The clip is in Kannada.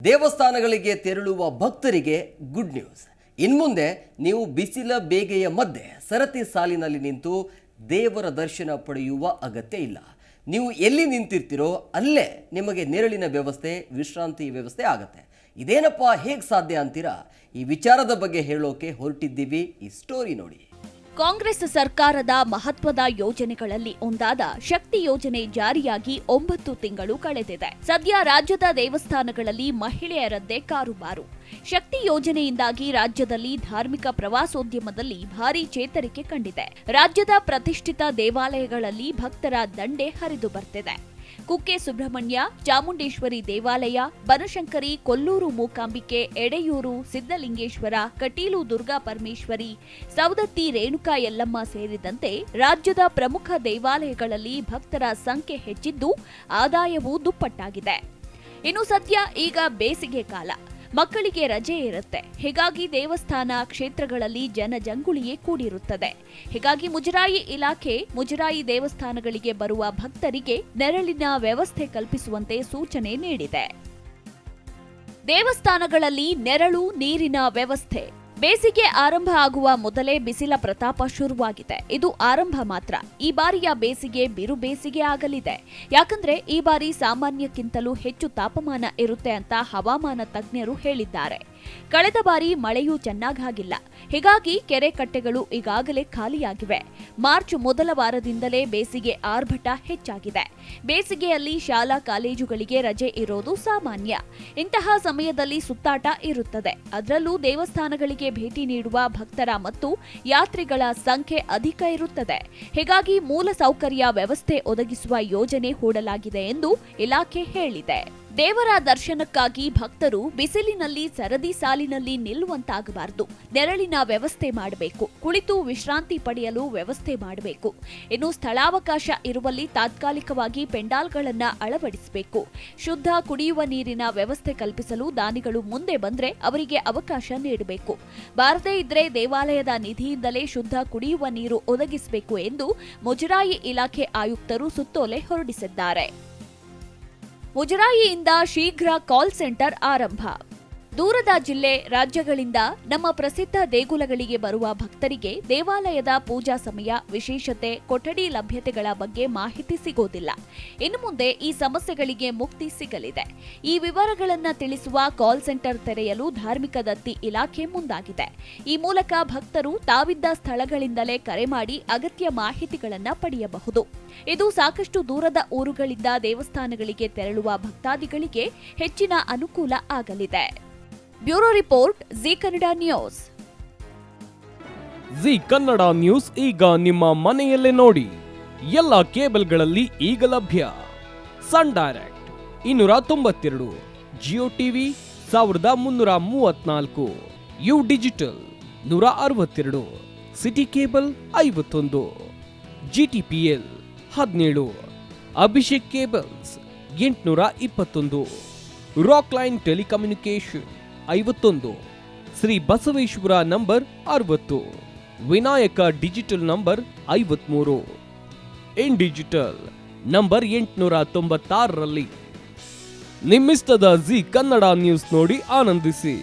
ದೇವಸ್ಥಾನಗಳಿಗೆ ತೆರಳುವ ಭಕ್ತರಿಗೆ ಗುಡ್ ನ್ಯೂಸ್. ಇನ್ಮುಂದೆ ನೀವು ಬಿಸಿಲ ಬೇಗೆಯ ಮಧ್ಯೆ ಸರತಿ ಸಾಲಿನಲ್ಲಿ ನಿಂತು ದೇವರ ದರ್ಶನ ಪಡೆಯುವ ಅಗತ್ಯ ಇಲ್ಲ. ನೀವು ಎಲ್ಲಿ ನಿಂತಿರ್ತೀರೋ ಅಲ್ಲೇ ನಿಮಗೆ ನೆರಳಿನ ವ್ಯವಸ್ಥೆ, ವಿಶ್ರಾಂತಿ ವ್ಯವಸ್ಥೆ ಆಗುತ್ತೆ. ಇದೇನಪ್ಪ ಹೇಗೆ ಸಾಧ್ಯ ಅಂತೀರಾ? ಈ ವಿಚಾರದ ಬಗ್ಗೆ ಹೇಳೋಕೆ ಹೊರಟಿದ್ದೀವಿ. ಈ ಸ್ಟೋರಿ ನೋಡಿ. ಕಾಂಗ್ರೆಸ್ ಸರ್ಕಾರದ ಮಹತ್ವದ ಯೋಜನೆಗಳಲ್ಲಿ ಒಂದಾದ ಶಕ್ತಿ ಯೋಜನೆ ಜಾರಿಯಾಗಿ 9 ತಿಂಗಳು ಕಳೆದಿದೆ. ಸದ್ಯ ರಾಜ್ಯದ ದೇವಸ್ಥಾನಗಳಲ್ಲಿ ಮಹಿಳೆಯರದ್ದೇ ಕಾರುಬಾರು. ಶಕ್ತಿ ಯೋಜನೆಯಿಂದಾಗಿ ರಾಜ್ಯದಲ್ಲಿ ಧಾರ್ಮಿಕ ಪ್ರವಾಸೋದ್ಯಮದಲ್ಲಿ ಭಾರೀ ಚೇತರಿಕೆ ಕಂಡಿದೆ. ರಾಜ್ಯದ ಪ್ರತಿಷ್ಠಿತ ದೇವಾಲಯಗಳಲ್ಲಿ ಭಕ್ತರ ದಂಡೆ ಹರಿದು ಬರ್ತಿದೆ. ಕುಕ್ಕೆ ಸುಬ್ರಹ್ಮಣ್ಯ, ಚಾಮುಂಡೇಶ್ವರಿ ದೇವಾಲಯ, ಬನಶಂಕರಿ, ಕೊಲ್ಲೂರು ಮೂಕಾಂಬಿಕೆ, ಎಡೆಯೂರು, ಸಿದ್ದಲಿಂಗೇಶ್ವರ, ಕಟೀಲು ದುರ್ಗಾ ಪರಮೇಶ್ವರಿ, ಸವದತ್ತಿ ರೇಣುಕಾ ಯಲ್ಲಮ್ಮ ಸೇರಿದಂತೆ ರಾಜ್ಯದ ಪ್ರಮುಖ ದೇವಾಲಯಗಳಲ್ಲಿ ಭಕ್ತರ ಸಂಖ್ಯೆ ಹೆಚ್ಚಿದ್ದು ಆದಾಯವೂ ದುಪ್ಪಟ್ಟಾಗಿದೆ. ಇನ್ನು ಸದ್ಯ ಈಗ ಬೇಸಿಗೆ ಕಾಲ, ಮಕ್ಕಳಿಗೆ ರಜೆ ಇರುತ್ತೆ. ಹೀಗಾಗಿ ದೇವಸ್ಥಾನ ಕ್ಷೇತ್ರಗಳಲ್ಲಿ ಜನಜಂಗುಳಿಯೇ ಕೂಡಿರುತ್ತದೆ. ಹೀಗಾಗಿ ಮುಜರಾಯಿ ಇಲಾಖೆ ಮುಜರಾಯಿ ದೇವಸ್ಥಾನಗಳಿಗೆ ಬರುವ ಭಕ್ತರಿಗೆ ನೆರಳಿನ ವ್ಯವಸ್ಥೆ ಕಲ್ಪಿಸುವಂತೆ ಸೂಚನೆ ನೀಡಿದೆ. ದೇವಸ್ಥಾನಗಳಲ್ಲಿ ನೆರಳು, ನೀರಿನ ವ್ಯವಸ್ಥೆ. ಬೇಸಿಗೆ ಆರಂಭ ಆಗುವ ಮೊದಲೇ ಬಿಸಿಲ ಪ್ರತಾಪ ಶುರುವಾಗಿದೆ. ಇದು ಆರಂಭ ಮಾತ್ರ. ಈ ಬಾರಿಯ ಬೇಸಿಗೆ ಬಿರು ಬೇಸಿಗೆ ಆಗಲಿದೆ. ಯಾಕಂದ್ರೆ ಈ ಬಾರಿ ಸಾಮಾನ್ಯಕ್ಕಿಂತಲೂ ಹೆಚ್ಚು ತಾಪಮಾನ ಇರುತ್ತೆ ಅಂತ ಹವಾಮಾನ ತಜ್ಞರು ಹೇಳಿದ್ದಾರೆ. ಕಳೆದ ಬಾರಿ ಮಳೆಯೂ ಚೆನ್ನಾಗಾಗಿಲ್ಲ. ಹೀಗಾಗಿ ಕೆರೆ ಕಟ್ಟೆಗಳು ಈಗಾಗಲೇ ಖಾಲಿಯಾಗಿವೆ. ಮಾರ್ಚ್ ಮೊದಲ ವಾರದಿಂದಲೇ ಬೇಸಿಗೆ ಆರ್ಭಟ ಹೆಚ್ಚಾಗಿದೆ. ಬೇಸಿಗೆಯಲ್ಲಿ ಶಾಲಾ ಕಾಲೇಜುಗಳಿಗೆ ರಜೆ ಇರೋದು ಸಾಮಾನ್ಯ. ಇಂತಹ ಸಮಯದಲ್ಲಿ ಸುತ್ತಾಟ ಇರುತ್ತದೆ. ಅದರಲ್ಲೂ ದೇವಸ್ಥಾನಗಳಿಗೆ ಭೇಟಿ ನೀಡುವ ಭಕ್ತರ ಮತ್ತು ಯಾತ್ರಿಗಳ ಸಂಖ್ಯೆ ಅಧಿಕ ಇರುತ್ತದೆ. ಹೀಗಾಗಿ ಮೂಲ ಸೌಕರ್ಯ ವ್ಯವಸ್ಥೆ ಒದಗಿಸುವ ಯೋಜನೆ ಹೂಡಲಾಗಿದೆ ಎಂದು ಇಲಾಖೆ ಹೇಳಿದೆ. ದೇವರ ದರ್ಶನಕ್ಕಾಗಿ ಭಕ್ತರು ಬಿಸಿಲಿನಲ್ಲಿ ಸರದಿ ಸಾಲಿನಲ್ಲಿ ನಿಲ್ಲುವಂತಾಗಬಾರದು. ನೆರಳಿನ ವ್ಯವಸ್ಥೆ ಮಾಡಬೇಕು. ಕುಳಿತು ವಿಶ್ರಾಂತಿ ಪಡೆಯಲು ವ್ಯವಸ್ಥೆ ಮಾಡಬೇಕು. ಇನ್ನು ಸ್ಥಳಾವಕಾಶ ಇರುವಲ್ಲಿ ತಾತ್ಕಾಲಿಕವಾಗಿ ಪೆಂಡಾಲ್ಗಳನ್ನ ಅಳವಡಿಸಬೇಕು. ಶುದ್ಧ ಕುಡಿಯುವ ನೀರಿನ ವ್ಯವಸ್ಥೆ ಕಲ್ಪಿಸಲು ದಾನಿಗಳು ಮುಂದೆ ಬಂದ್ರೆ ಅವರಿಗೆ ಅವಕಾಶ ನೀಡಬೇಕು. ಬಾರದೇ ಇದ್ರೆ ದೇವಾಲಯದ ನಿಧಿಯಿಂದಲೇ ಶುದ್ಧ ಕುಡಿಯುವ ನೀರು ಒದಗಿಸಬೇಕು ಎಂದು ಮುಜರಾಯಿ ಇಲಾಖೆ ಆಯುಕ್ತರು ಸುತ್ತೋಲೆ ಹೊರಡಿಸಿದ್ದಾರೆ. ಮುಜರಾಯಿಯಿಂದ ಶೀಘ್ರ ಕಾಲ್ ಸೆಂಟರ್ ಆರಂಭ. ದೂರದ ಜಿಲ್ಲೆ, ರಾಜ್ಯಗಳಿಂದ ನಮ್ಮ ಪ್ರಸಿದ್ಧ ದೇಗುಲಗಳಿಗೆ ಬರುವ ಭಕ್ತರಿಗೆ ದೇವಾಲಯದ ಪೂಜಾ ಸಮಯ, ವಿಶೇಷತೆ, ಕೊಠಡಿ ಲಭ್ಯತೆಗಳ ಬಗ್ಗೆ ಮಾಹಿತಿ ಸಿಗೋದಿಲ್ಲ. ಇನ್ನು ಮುಂದೆ ಈ ಸಮಸ್ಯೆಗಳಿಗೆ ಮುಕ್ತಿ ಸಿಗಲಿದೆ. ಈ ವಿವರಗಳನ್ನು ತಿಳಿಸುವ ಕಾಲ್ ಸೆಂಟರ್ ತೆರೆಯಲು ಧಾರ್ಮಿಕ ದತ್ತಿ ಇಲಾಖೆ ಮುಂದಾಗಿದೆ. ಈ ಮೂಲಕ ಭಕ್ತರು ತಾವಿದ್ದ ಸ್ಥಳಗಳಿಂದಲೇ ಕರೆ ಮಾಡಿ ಅಗತ್ಯ ಮಾಹಿತಿಗಳನ್ನು ಪಡೆಯಬಹುದು. ಇದು ಸಾಕಷ್ಟು ದೂರದ ಊರುಗಳಿಂದ ದೇವಸ್ಥಾನಗಳಿಗೆ ತೆರಳುವ ಭಕ್ತಾದಿಗಳಿಗೆ ಹೆಚ್ಚಿನ ಅನುಕೂಲ ಆಗಲಿದೆ. Bureau report, Zee Kannada news. Zee Kannada news ಈಗ ನಿಮ್ಮ ಮನೆಯಲ್ಲೇ ನೋಡಿ. ಎಲ್ಲ ಕೇಬಲ್ಗಳಲ್ಲಿ ಈಗ ಲಭ್ಯ. Sun Direct 292, Jio TV 1334, U Digital 162, City Cable 51, GTPL 17, Abhishek Cables 821, Rock Line Telecommunication 51, Shri Basaveshwara number 60, Vinayaka Digital number 53, In Digital number 896ರಲ್ಲಿ. ನಿಮ್ಮಿಷ್ಟದ ಜಿ ಕನ್ನಡ ನ್ಯೂಸ್ ನೋಡಿ ಆನಂದಿಸಿ.